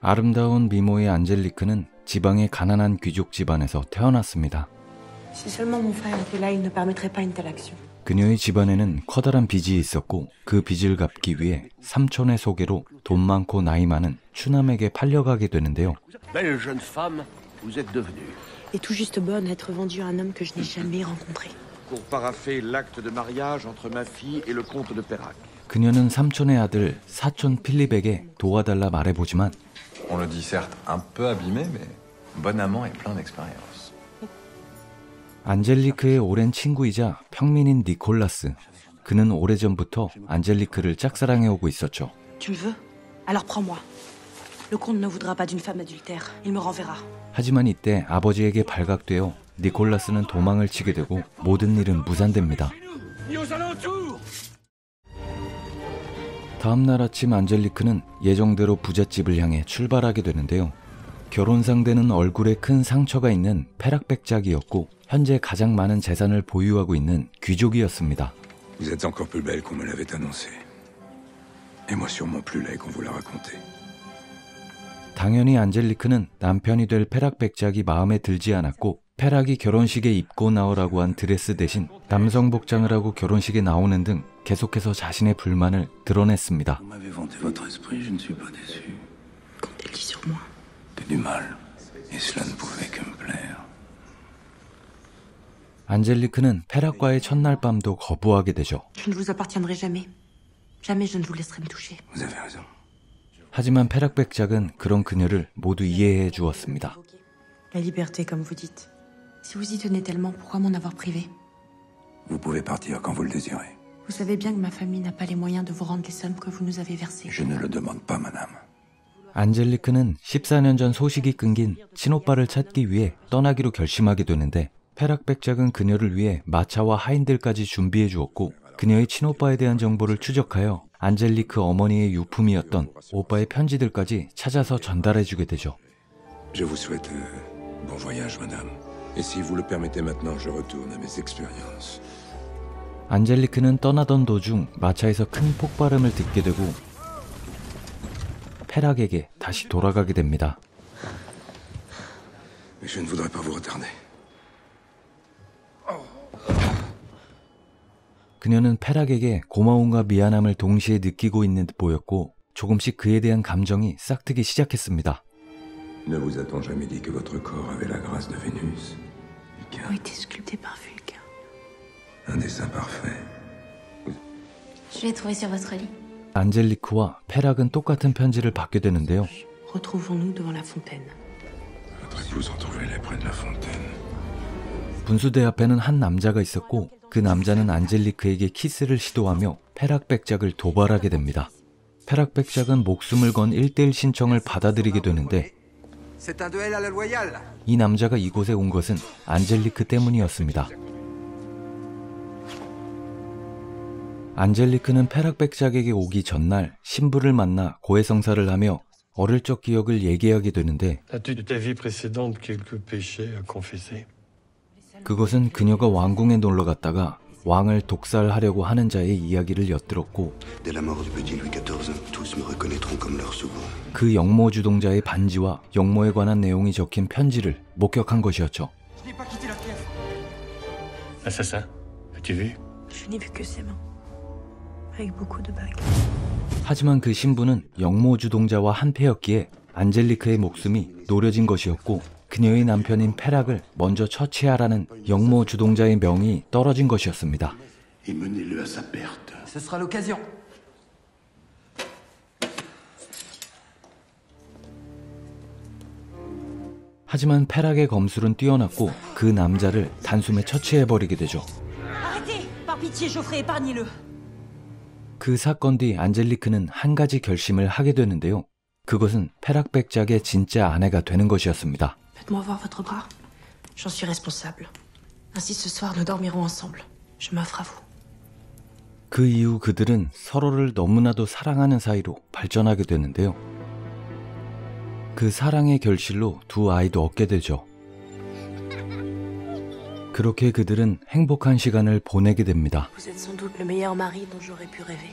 아름다운 미모의 안젤리크는 지방의 가난한 귀족 집안에서 태어났습니다. 그녀의 집안에는 커다란 빚이 있었고 그 빚을 갚기 위해 삼촌의 소개로 돈 많고 나이 많은 추남에게 팔려가게 되는데요. Et tout juste bonne à être vendue à un homme que je n'ai jamais rencontré. Pour paraffer l'acte de mariage entre ma fille et le comte de Pérac. 그녀는 삼촌의 아들 사촌 필립에게 도와달라 말해보지만 On le dit certes un peu abîmé, mais bon amant et plein d'expérience. 안젤리크의 오랜 친구이자 평민인 니콜라스. 그는 오래전부터 안젤리크를 짝사랑해오고 있었죠. Tu me veux? Alors prends-moi. Le comte ne voudra pas d'une femme adultère. Il me renverra. 하지만 이때 아버지에게 발각되어 니콜라스는 도망을 치게 되고 모든 일은 무산됩니다. 다음날 아침 안젤리크는 예정대로 부잣집을 향해 출발하게 되는데요. 결혼 상대는 얼굴에 큰 상처가 있는 페락백작이었고 현재 가장 많은 재산을 보유하고 있는 귀족이었습니다. Vous êtes encore plus belle qu'on me l'avait annoncé. Et moi sûrement plus laid qu'on vous l'a raconté. 당연히 안젤리크는 남편이 될 페락백작이 마음에 들지 않았고 페락이 결혼식에 입고 나오라고 한 드레스 대신 남성 복장을 하고 결혼식에 나오는 등 계속해서 자신의 불만을 드러냈습니다. 안젤리크는 페락과의 첫날 밤도 거부하게 되죠. 하지만 페락백작은 그런 그녀를 모두 이해해 주었습니다. La liberté, comme vous dites. Si vous y tenez tellement, pourquoi m'en avoir privé? Vous pouvez partir quand vous le désirez. Vous savez bien que ma famille n'a pas les moyens de vous rendre les sommes que vous nous avez versées. Je ne le demande pas, madame. 안젤리크는 14년 전 소식이 끊긴 친오빠를 찾기 위해 떠나기로 결심하게 되는데 페락백작은 그녀를 위해 마차와 하인들까지 준비해 주었고 그녀의 친오빠에 대한 정보를 추적하여 안젤리크 어머니의 유품이었던 오빠의 편지들까지 찾아서 전달해 주게 되죠. Je vous souhaite bon voyage, madame. Et si vous le permettez maintenant, je retourne à mes expériences. 안젤리크는 떠나던 도중 마차에서 큰 폭발음을 듣게 되고 페락에게 다시 돌아가게 됩니다. Mais je ne voudrais pas vous retarder. 그녀는 페락에게 고마움과 미안함을 동시에 느끼고 있는 듯 보였고 조금씩 그에 대한 감정이 싹트기 시작했습니다. Ne vous a-t-on jamais dit que votre corps avait la grâce de Vénus? Ont été sculptés par Vulcain. Un dessin parfait. Je l'ai trouvé sur votre lit. 안젤리크와 페락은 똑같은 편지를 받게 되는데요. Retrouvons-nous devant la fontaine. Votre épouse retrouvez-la près de la fontaine. 분수대 앞에는 한 남자가 있었고 그 남자는 안젤리크에게 키스를 시도하며 페락백작을 도발하게 됩니다. 페락백작은 목숨을 건 1:1 신청을 받아들이게 되는데 이 남자가 이곳에 온 것은 안젤리크 때문이었습니다. 안젤리크는 페락백작에게 오기 전날 신부를 만나 고해성사를 하며 어릴 적 기억을 얘기하게 되는데 그것은 그녀가 왕궁에 놀러 갔다가 왕을 독살하려고 하는 자의 이야기를 엿들었고 그 역모 주동자의 반지와 역모에 관한 내용이 적힌 편지를 목격한 것이었죠. 하지만 그 신부는 역모 주동자와 한패였기에 안젤리크의 목숨이 노려진 것이었고 그녀의 남편인 페락을 먼저 처치하라는 역모 주동자의 명이 떨어진 것이었습니다. 하지만 페락의 검술은 뛰어났고 그 남자를 단숨에 처치해버리게 되죠. 그 사건 뒤 안젤리크는 한 가지 결심을 하게 되는데요. 그것은 페락백작의 진짜 아내가 되는 것이었습니다. Faites-moi voir votre bras. J'en suis responsable. Ainsi ce soir nous dormirons ensemble. Je m'offre à vous. 그 이후 그들은 서로를 너무나도 사랑하는 사이로 발전하게 되는데요. 그 사랑의 결실로 두 아이도 얻게 되죠. 그렇게 그들은 행복한 시간을 보내게 됩니다. Vous êtes sans doute le meilleur mari dont j'aurais pu rêver.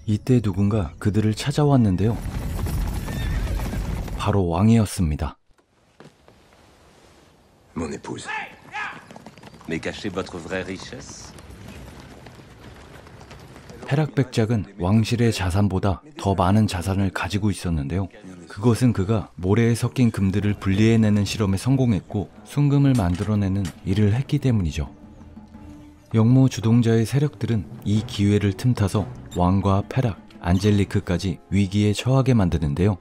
이때 누군가 그들을 찾아왔는데요. 바로 왕이었습니다. Mon épouse. Mais cachez votre vraie richesse. 페락백작은 왕실의 자산보다 더 많은 자산을 가지고 있었는데요. 그것은 그가 모래에 섞인 금들을 분리해내는 실험에 성공했고 순금을 만들어내는 일을 했기 때문이죠. 영모 주동자의 세력들은 이 기회를 틈타서 왕과 페락, 안젤리크까지 위기에 처하게 만드는데요.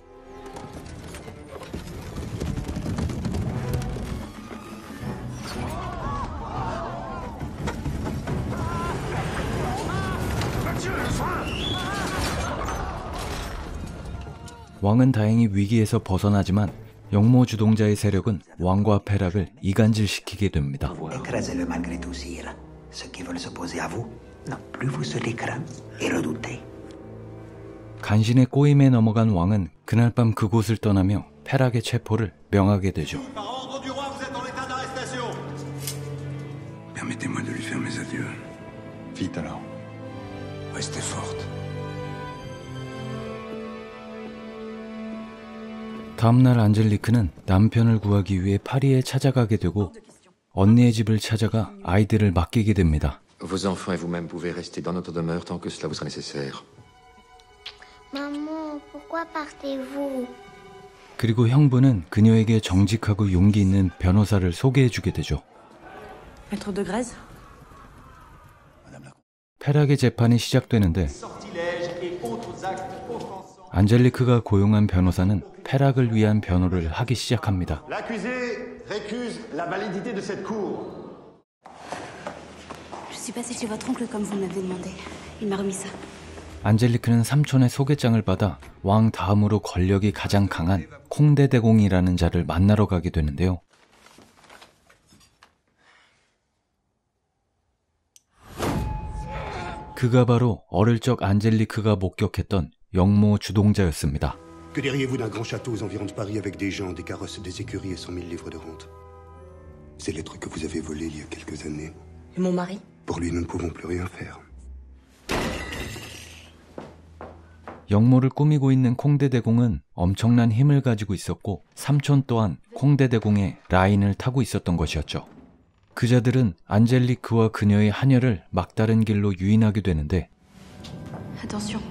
왕은 다행히 위기에서 벗어나지만 영모 주동자의 세력은 왕과 페락을 이간질시키게 됩니다. Écrasez-le malgré tout, sire. Ceux qui veulent s'opposer à vous, non plus vous se les craint et redoutez. 간신의 꼬임에 넘어간 왕은 그날 밤 그곳을 떠나며 페락의 체포를 명하게 되죠. Permettez-moi de lui faire mes adieux. Vite alors. Restez forte. 다음날 안젤리크는 남편을 구하기 위해 파리에 찾아가게 되고 언니의 집을 찾아가 아이들을 맡기게 됩니다. Vos enfants et vous-même pouvez rester dans notre demeure tant que cela vous sera nécessaire. Maman, pourquoi partez-vous? 그리고 형부는 그녀에게 정직하고 용기 있는 변호사를 소개해주게 되죠. Maître de Grèze? 페락의 재판이 시작되는데 안젤리크가 고용한 변호사는 페락을 위한 변호를 하기 시작합니다. Je suis passée chez votre oncle comme vous m'avez demandé. Il m'a remis ça. 안젤리크는 삼촌의 소개장을 받아 왕 다음으로 권력이 가장 강한 콩데대공이라는 자를 만나러 가게 되는데요. 그가 바로 어릴 적 안젤리크가 목격했던 영모 주동자였습니다. Que diriez-vous d'un grand château aux environs de Paris avec des gens, des carrosses, des écuries et 100 000 livres de rente? Ces lettres que vous avez volées il y a quelques années. Et mon mari? Pour lui, nous ne pouvons plus rien faire. 영모를 꾸미고 있는 콩데대공은 엄청난 힘을 가지고 있었고 삼촌 또한 콩데대공의 라인을 타고 있었던 것이었죠. 그자들은 안젤리크와 그녀의 하녀를 막다른 길로 유인하게 되는데 Attention.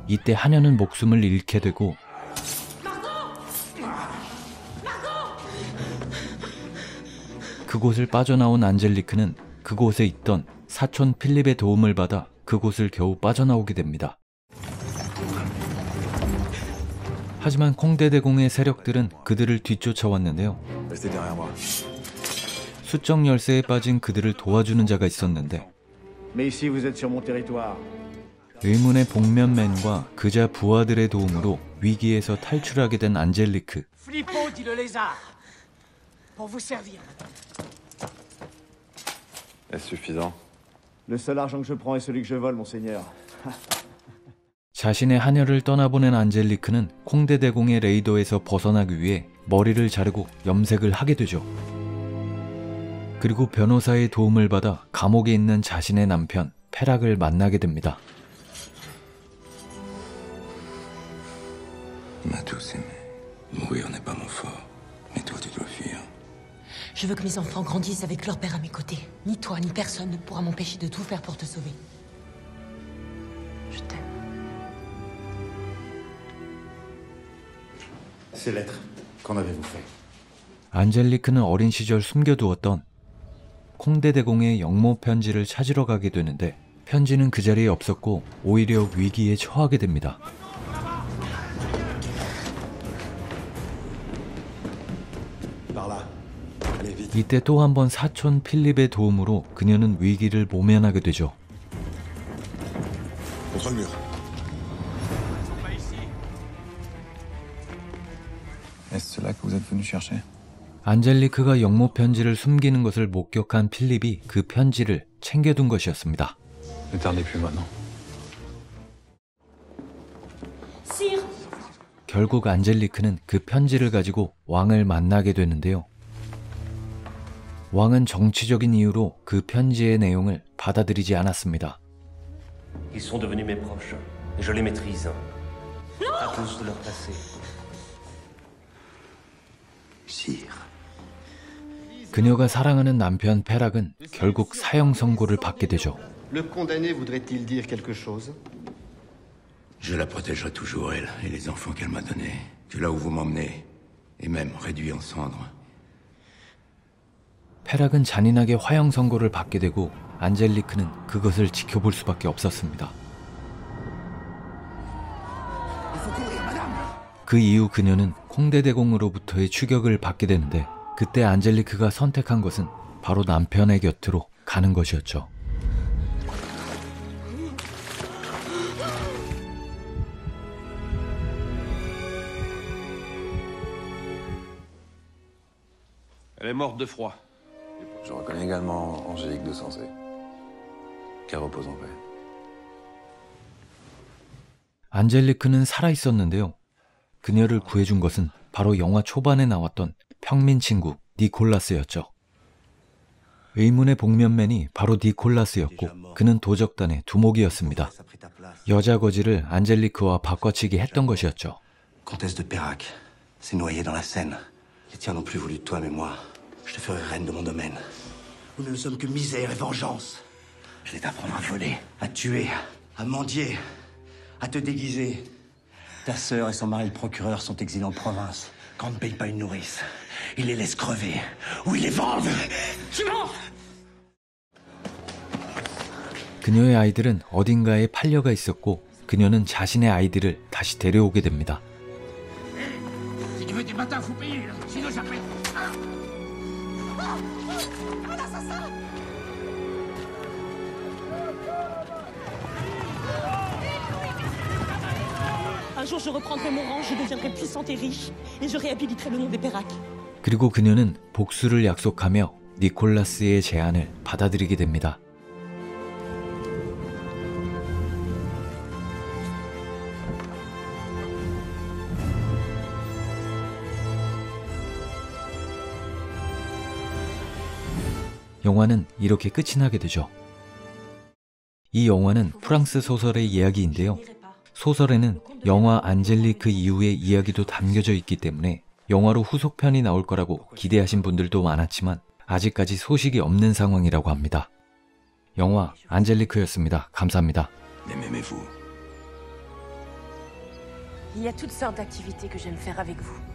이때 하녀는 목숨을 잃게 되고 그곳을 빠져나온 안젤리크는 그곳에 있던 사촌 필립의 도움을 받아 그곳을 겨우 빠져나오게 됩니다. 하지만 콩데대공의 세력들은 그들을 뒤쫓아왔는데요. 수정 열쇠에 빠진 그들을 도와주는 자가 있었는데 의문의 복면맨과 그자 부하들의 도움으로 위기에서 탈출하게 된 안젤리크. Est-ce suffisant? Le seul argent que je prends est celui que je vole, monseigneur. 자신의 하녀를 떠나보낸 안젤리크는 콩데대공의 레이더에서 벗어나기 위해 머리를 자르고 염색을 하게 되죠. 그리고 변호사의 도움을 받아 감옥에 있는 자신의 남편 페락을 만나게 됩니다. Ma douce aimée, mourir n'est pas mon fort, mais toi tu dois fuir. Je veux que mes enfants grandissent avec leur père à mes côtés. Ni toi, ni personne ne pourra m'empêcher de tout faire pour te sauver. Je t'aime. Ces lettres, qu'en avez-vous fait? 안젤리크는 어린 시절 숨겨두었던 콩데대공의 영모 편지를 찾으러 가게 되는데 편지는 그 자리에 없었고 오히려 위기에 처하게 됩니다. 이때 또 한 번 사촌 필립의 도움으로 그녀는 위기를 모면하게 되죠. Est-ce cela que vous êtes venu chercher? 안젤리크가 영모 편지를 숨기는 것을 목격한 필립이 그 편지를 챙겨둔 것이었습니다. Ne tardez plus maintenant. Sire! 결국 안젤리크는 그 편지를 가지고 왕을 만나게 되는데요. 왕은 정치적인 이유로 그 편지의 내용을 받아들이지 않았습니다. Ils sont devenus mes proches. Et je les maîtrise. À cause de leur passé. Sire. 그녀가 사랑하는 남편 페락은 결국 사형 선고를 받게 되죠. Le condamné voudrait-il dire quelque chose? Je la protégerai toujours, elle, et les enfants qu'elle m'a donnés. Que là où vous m'emmenez, et même réduit en cendres. 페락은 잔인하게 화형 선고를 받게 되고 안젤리크는 그것을 지켜볼 수밖에 없었습니다. 그 이후 그녀는 콩데대공으로부터의 추격을 받게 되는데 그때 안젤리크가 선택한 것은 바로 남편의 곁으로 가는 것이었죠. Elle est morte de froid. Je reconnais également Angélique de Sancé. Qu'elle repose en paix. 안젤리크는 살아있었는데요. 그녀를 구해준 것은 바로 영화 초반에 나왔던 평민 친구 니콜라스였죠. 의문의 복면맨이 바로 니콜라스였고 그는 도적단의 두목이었습니다. 여자 거지를 안젤리크와 바꿔치기 했던 것이었죠. Comtesse de Pérac s'est noyée dans la Seine. Les tiens n'ont plus voulu de toi, mais moi, je te ferai reine de mon domaine. Nous ne sommes que misère et vengeance. Je vais t'apprendre à voler, à tuer, à mendier, à te déguiser. Ta sœur et son mari le procureur sont exilés en province. Quand on ne paye pas une nourrice, ils les laissent crever ou ils les vendent. 그녀의 아이들은 어딘가에 팔려가 있었고 그녀는 자신의 아이들을 다시 데려오게 됩니다. Un jour, je reprendrai mon rang, je deviendrai puissante et riche, et je réhabiliterai le nom des Pérac. 그리고 그녀는 복수를 약속하며 니콜라스의 제안을 받아들이게 됩니다. 영화는 이렇게 끝이 나게 되죠. 이 영화는 프랑스 소설의 이야기인데요. 소설에는 영화 안젤리크 이후의 이야기도 담겨져 있기 때문에 영화로 후속편이 나올 거라고 기대하신 분들도 많았지만 아직까지 소식이 없는 상황이라고 합니다. 영화 안젤리크였습니다. 감사합니다. Il y a toutes sortes d'activités que j'aime faire avec vous.